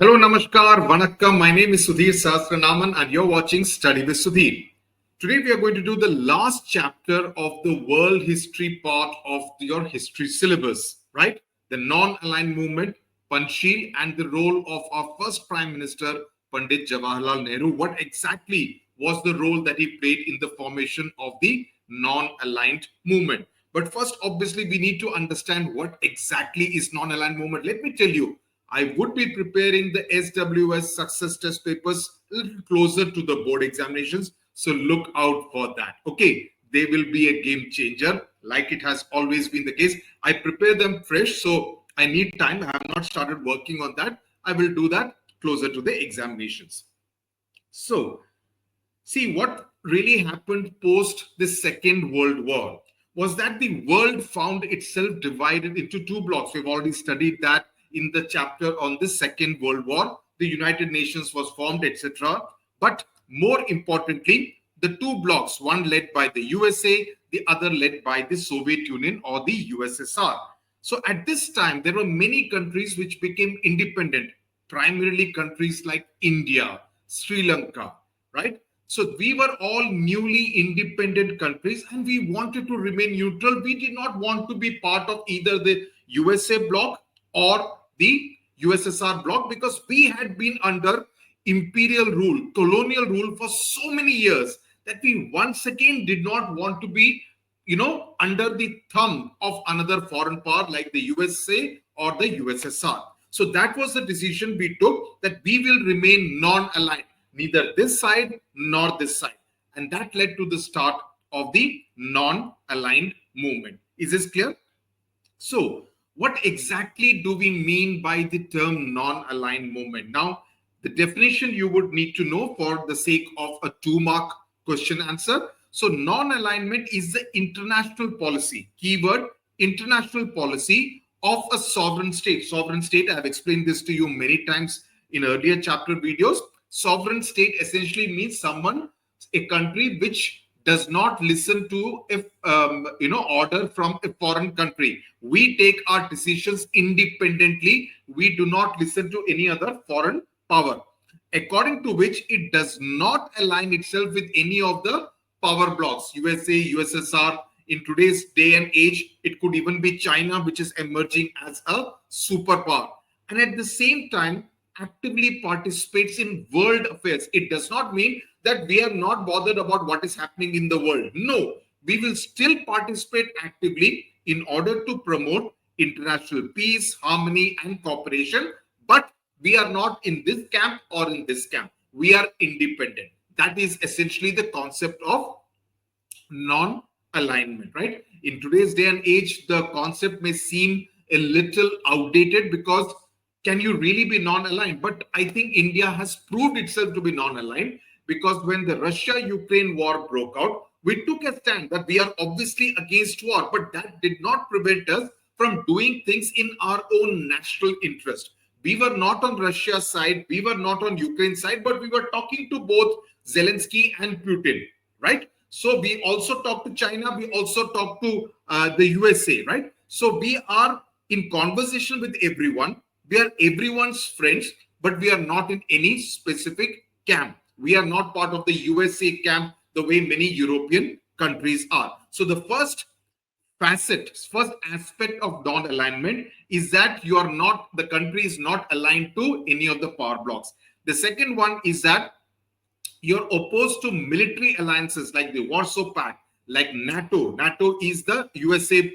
Hello, Namaskar, Vanakkam. My name is Sudhir Sahasranaman and you're watching Study with Sudhir. Today we are going to do the last chapter of the world history part of your history syllabus, right? The non-aligned movement, Panchsheel, and the role of our first Prime Minister, Pandit Jawaharlal Nehru. What exactly was the role that he played in the formation of the non-aligned movement? But first, obviously, we need to understand what exactly is non-aligned movement. Let me tell you, I would be preparing the SWS success test papers a little closer to the board examinations. So look out for that. Okay, they will be a game changer like it has always been the case. I prepare them fresh, so I need time. I have not started working on that. I will do that closer to the examinations. So, see what really happened post the Second World War was that the world found itself divided into two blocks. We've already studied that in the chapter on the Second World War. The United Nations was formed, etc. But more importantly, the two blocks, one led by the USA, the other led by the Soviet Union or the USSR. So at this time, there were many countries which became independent, primarily countries like India, Sri Lanka, right? So we were all newly independent countries and we wanted to remain neutral. We did not want to be part of either the USA bloc or the USSR bloc because we had been under imperial rule, colonial rule for so many years that we once again did not want to be, under the thumb of another foreign power like the USA or the USSR. So that was the decision we took, that we will remain non-aligned, neither this side nor this side. And that led to the start of the non-aligned movement. Is this clear? So, what exactly do we mean by the term non-aligned movement? Now, the definition you would need to know for the sake of a 2-mark question answer. So, non-alignment is the international policy, keyword international policy of a sovereign state. Sovereign state, I have explained this to you many times in earlier chapter videos. Sovereign state essentially means a country which does not listen to order from a foreign country. We take our decisions independently. We do not listen to any other foreign power, according to which it does not align itself with any of the power blocks, USA, USSR. In today's day and age, it could even be China, which is emerging as a superpower. And at the same time, actively participates in world affairs. It does not mean that we are not bothered about what is happening in the world. No, we will still participate actively in order to promote international peace, harmony, and cooperation. But we are not in this camp or in this camp. We are independent. That is essentially the concept of non-alignment, right? In today's day and age, the concept may seem a little outdated because can you really be non-aligned? But I think India has proved itself to be non-aligned because when the Russia-Ukraine war broke out, we took a stand that we are obviously against war, but that did not prevent us from doing things in our own national interest. We were not on Russia's side, we were not on Ukraine's side, but we were talking to both Zelensky and Putin, right? So we also talked to China, we also talked to the USA, right? So we are in conversation with everyone. We are everyone's friends, but we are not in any specific camp. We are not part of the USA camp the way many European countries are. So the first aspect of non-alignment is that the country is not aligned to any of the power blocks. The second one is that you're opposed to military alliances like the Warsaw Pact, like NATO. NATO is the USA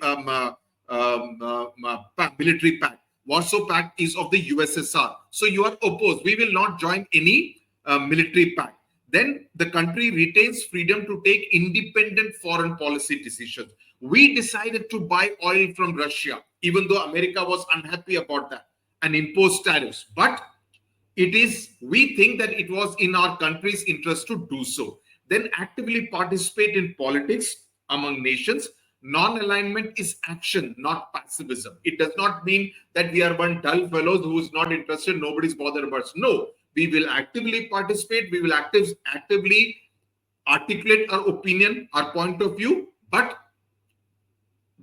military pact. Warsaw Pact is of the USSR. So you are opposed. We will not join any military pact. Then the country retains freedom to take independent foreign policy decisions. We decided to buy oil from Russia, even though America was unhappy about that and imposed tariffs. But we think that it was in our country's interest to do so. Then actively participate in politics among nations. Non-alignment is action, not pessimism. It does not mean that we are one dull fellows who is not interested, nobody's bothered about us. No, we will actively participate. We will actively articulate our opinion, our point of view, but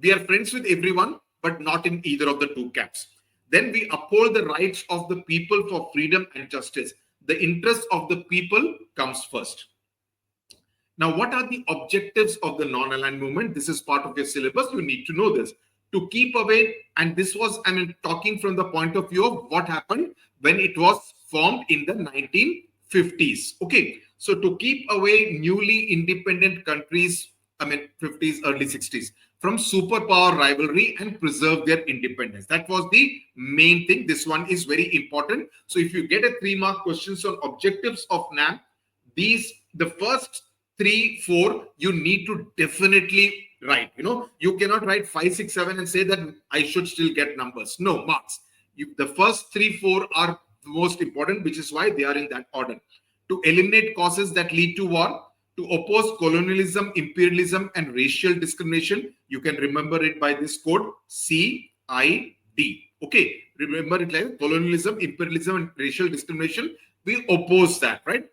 we are friends with everyone, but not in either of the two camps. Then we uphold the rights of the people for freedom and justice. The interest of the people comes first. Now, what are the objectives of the non-aligned movement? This is part of your syllabus. You need to know this. To keep away, and this was, talking from the point of view of what happened when it was formed in the 1950s. Okay, so to keep away newly independent countries, 50s, early 60s, from superpower rivalry and preserve their independence. That was the main thing. This one is very important. So if you get a 3-mark questions on objectives of NAM, the first 3, 4, you need to definitely write. You cannot write 5, 6, 7 and say that I should still get numbers. No, marks. The first 3, 4 are the most important, which is why they are in that order. To eliminate causes that lead to war, to oppose colonialism, imperialism, and racial discrimination. You can remember it by this code, CID. Okay, remember it like colonialism, imperialism, and racial discrimination. We oppose that, right?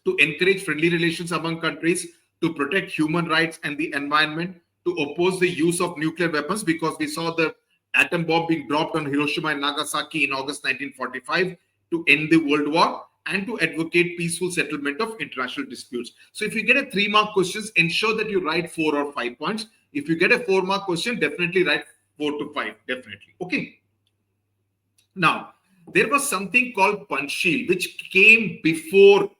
To encourage friendly relations among countries, to protect human rights and the environment, to oppose the use of nuclear weapons, because we saw the atom bomb being dropped on Hiroshima and Nagasaki in August 1945, to end the World War, and to advocate peaceful settlement of international disputes. So if you get a 3-mark questions, ensure that you write 4 or 5 points. If you get a 4-mark question, definitely write 4 to 5, definitely. Okay. Now, there was something called Panchsheel, which came before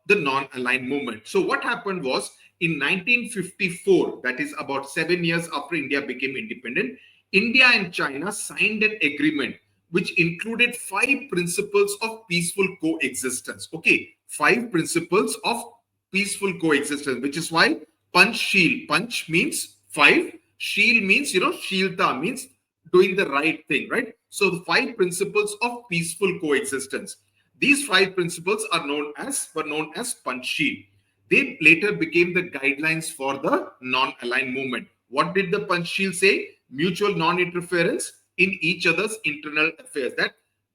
the non-aligned movement. So what happened was, in 1954, that is about 7 years after India became independent, India and China signed an agreement which included 5 principles of peaceful coexistence. Okay, 5 principles of peaceful coexistence, which is why Panchsheel. Panch means 5. Sheel means, Sheelta means doing the right thing, right? So the 5 principles of peaceful coexistence. These 5 principles were known as Panchsheel. They later became the guidelines for the non-aligned movement. What did the Panchsheel say? Mutual non-interference in each other's internal affairs. That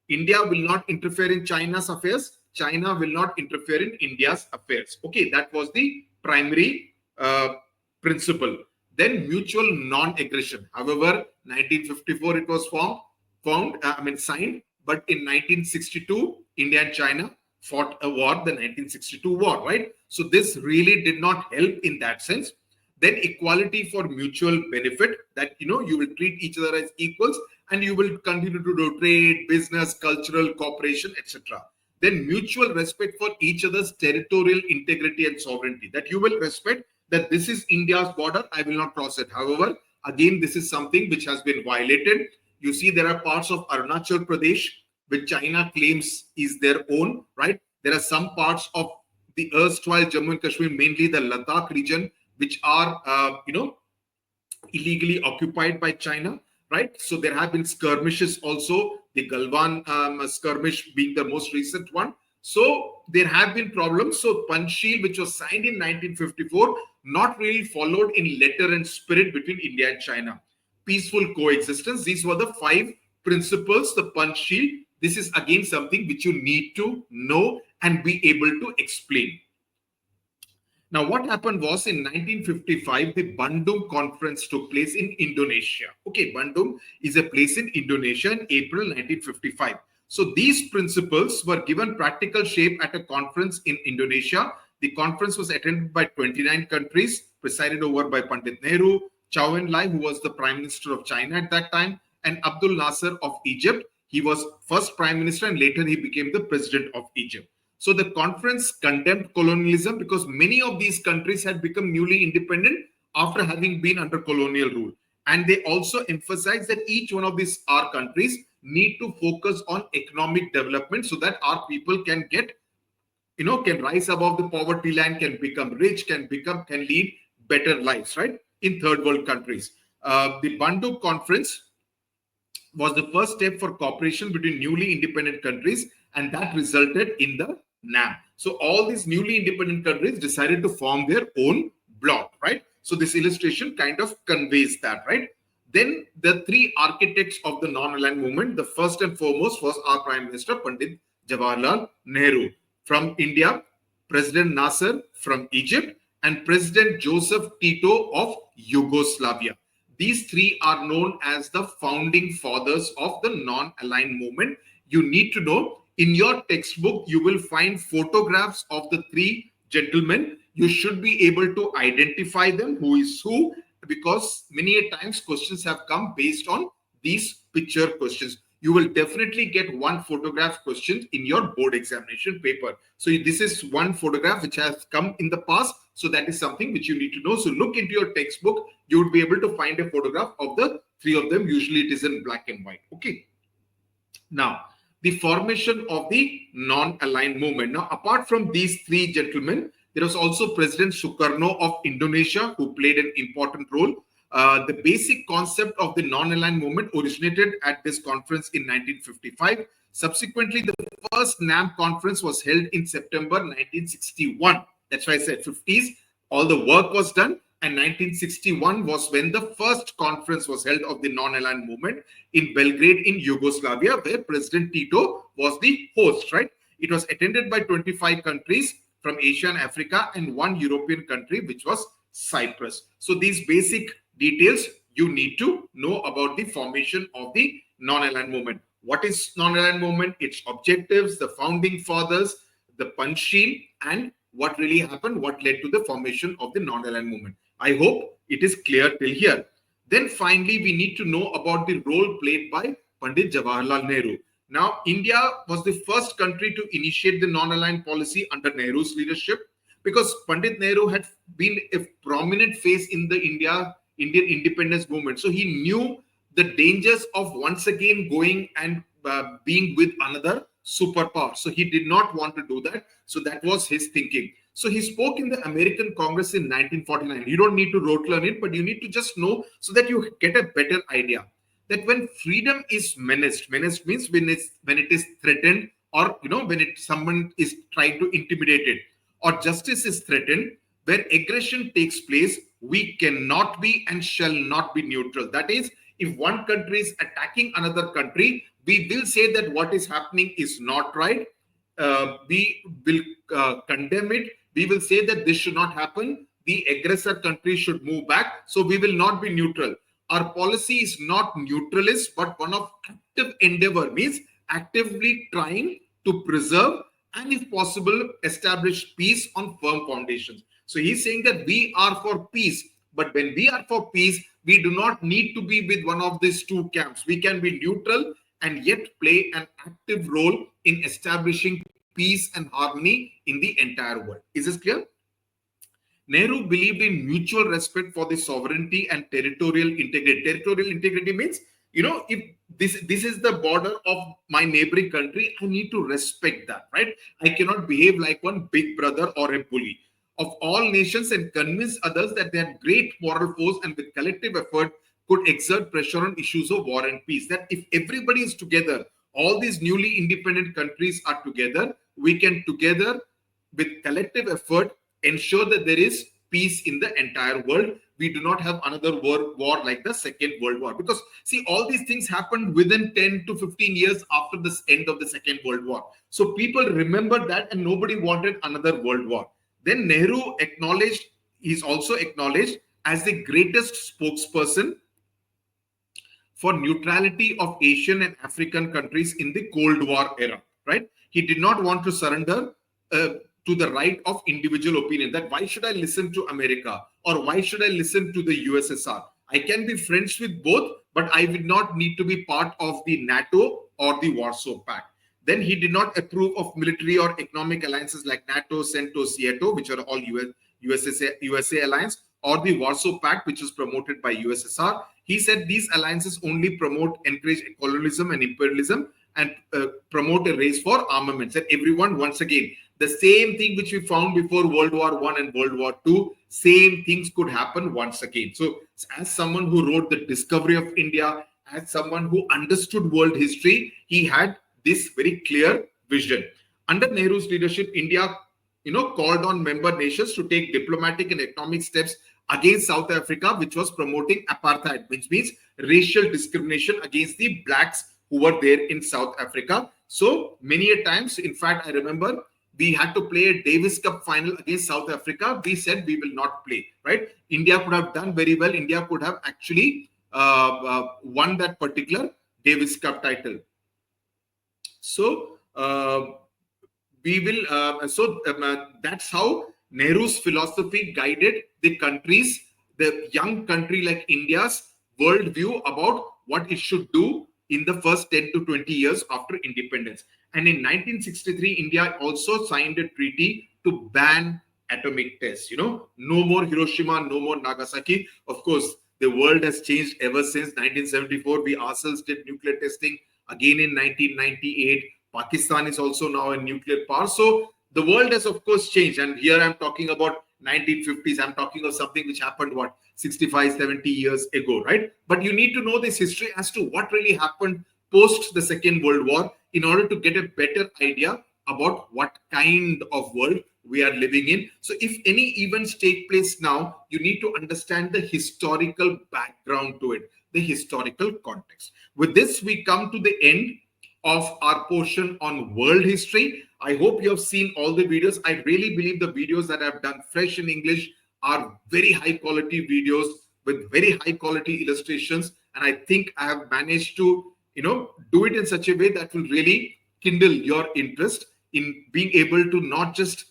India will not interfere in China's affairs. China will not interfere in India's affairs. Okay, that was the primary principle. Then mutual non-aggression. However, 1954 it was signed. But in 1962, India and China fought a war, the 1962 war, right? So this really did not help in that sense. Then equality for mutual benefit, that you will treat each other as equals and you will continue to do trade, business, cultural cooperation, etc. Then mutual respect for each other's territorial integrity and sovereignty, that you will respect that this is India's border, I will not cross it. However, again, this is something which has been violated. You see, there are parts of Arunachal Pradesh which China claims is their own, right? There are some parts of the erstwhile Jammu and Kashmir, mainly the Ladakh region, which are, illegally occupied by China, right? So there have been skirmishes also, the Galwan skirmish being the most recent one. So there have been problems. So Panchsheel, which was signed in 1954, not really followed in letter and spirit between India and China. Peaceful coexistence. These were the 5 principles, the Panchsheel. This is again something which you need to know and be able to explain. Now, what happened was in 1955, the Bandung conference took place in Indonesia. Okay, Bandung is a place in Indonesia in April 1955. So these principles were given practical shape at a conference in Indonesia. The conference was attended by 29 countries, presided over by Pandit Nehru, Zhou Enlai, who was the Prime Minister of China at that time, and Abdul Nasser of Egypt. He was first Prime Minister and later he became the President of Egypt. So the conference condemned colonialism because many of these countries had become newly independent after having been under colonial rule. And they also emphasized that each one of these our countries need to focus on economic development so that our people can get, can rise above the poverty line, can become rich, can lead better lives, right? In third world countries. The Bandung conference was the first step for cooperation between newly independent countries, and that resulted in the NAM. So all these newly independent countries decided to form their own bloc, right? So this illustration kind of conveys that, right? Then the 3 architects of the non-aligned movement, the first and foremost was our Prime Minister, Pandit Jawaharlal Nehru. From India, President Nasser from Egypt, and President Joseph Tito of Yugoslavia. these three are known as the founding fathers of the non-aligned movement. You need to know, in your textbook, you will find photographs of the three gentlemen. You should be able to identify them, who is who, because many a times questions have come based on these picture questions. You will definitely get one photograph question in your board examination paper. So this is one photograph which has come in the past. So that is something which you need to know. So look into your textbook. You would be able to find a photograph of the three of them. Usually it is in black and white. Okay. Now, the formation of the non-aligned movement. Now, apart from these three gentlemen, there was also President Sukarno of Indonesia, who played an important role. The basic concept of the non-aligned movement originated at this conference in 1955. Subsequently, the first NAM conference was held in September 1961. That's why I said 50s. All the work was done. And 1961 was when the first conference was held of the non-aligned movement in Belgrade in Yugoslavia, where President Tito was the host, right? It was attended by 25 countries from Asia and Africa and one European country, which was Cyprus. So these basic details you need to know about the formation of the non-aligned movement. What is non-aligned movement? Its objectives, the founding fathers, the Panchsheel, and what really happened, what led to the formation of the non-aligned movement. I hope it is clear till here. Then finally, we need to know about the role played by Pandit Jawaharlal Nehru. Now, India was the first country to initiate the non-aligned policy under Nehru's leadership, because Pandit Nehru had been a prominent face in the Indian independence movement. So he knew the dangers of once again going and being with another superpower. So he did not want to do that. So that was his thinking. So he spoke in the American Congress in 1949. You don't need to rote learn it, but you need to just know so that you get a better idea that when freedom is menaced means when it is threatened, or when someone is trying to intimidate it, or justice is threatened, where aggression takes place, we cannot be and shall not be neutral. That is, if one country is attacking another country, we will say that what is happening is not right. We will condemn it. We will say that this should not happen. The aggressor country should move back. So we will not be neutral. Our policy is not neutralist, but one of active endeavor, means actively trying to preserve and, if possible, establish peace on firm foundations. So he's saying that we are for peace, but when we are for peace, we do not need to be with one of these two camps. We can be neutral and yet play an active role in establishing peace and harmony in the entire world. Is this clear? Nehru believed in mutual respect for the sovereignty and territorial integrity. Territorial integrity means, if this is the border of my neighboring country, I need to respect that, right? I cannot behave like one big brother or a bully of all nations and convince others that they have great moral force and with collective effort could exert pressure on issues of war and peace. That if everybody is together, all these newly independent countries are together, we can together with collective effort ensure that there is peace in the entire world. We do not have another war like the Second World War. Because see, all these things happened within 10 to 15 years after the end of the Second World War. So people remember that and nobody wanted another world war. Then Nehru is also acknowledged as the greatest spokesperson for neutrality of Asian and African countries in the Cold War era, right? He did not want to surrender to the right of individual opinion, that why should I listen to America or why should I listen to the USSR? I can be friends with both, but I would not need to be part of the NATO or the Warsaw Pact. Then he did not approve of military or economic alliances like NATO, CENTO, SEATO, which are all USA alliance, or the Warsaw Pact, which is promoted by USSR. He said these alliances only encourage colonialism and imperialism and promote a race for armaments. And everyone, once again, the same thing which we found before World War I and World War II, same things could happen once again. So as someone who wrote the discovery of India, as someone who understood world history, he had this very clear vision. Under Nehru's leadership, India, called on member nations to take diplomatic and economic steps against South Africa, which was promoting apartheid, which means racial discrimination against the blacks who were there in South Africa. So many a times, in fact, I remember we had to play a Davis Cup final against South Africa. We said we will not play, right? India could have done very well. India could have actually won that particular Davis Cup title. So that's how Nehru's philosophy guided the countries, the young country like India's worldview about what it should do in the first 10 to 20 years after independence. And in 1963, India also signed a treaty to ban atomic tests. No more Hiroshima, no more Nagasaki. Of course, the world has changed ever since 1974. We ourselves did nuclear testing again in 1998. Pakistan is also now a nuclear power. So the world has, of course, changed. And here I'm talking about 1950s. I'm talking of something which happened, 65, 70 years ago, right? But you need to know this history as to what really happened post the Second World War in order to get a better idea about what kind of world we are living in. So if any events take place now, you need to understand the historical background to it, the historical context. With this, we come to the end of our portion on world history. I hope you have seen all the videos. I really believe the videos that I've done fresh in English are very high quality videos with very high quality illustrations. And I think I have managed to, do it in such a way that will really kindle your interest in being able to not just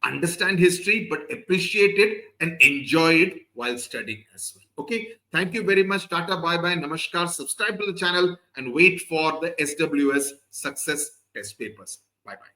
understand history, but appreciate it and enjoy it while studying as well. Okay. Thank you very much. Tata, bye-bye, namaskar. Subscribe to the channel and wait for the SWS success test papers. Bye-bye.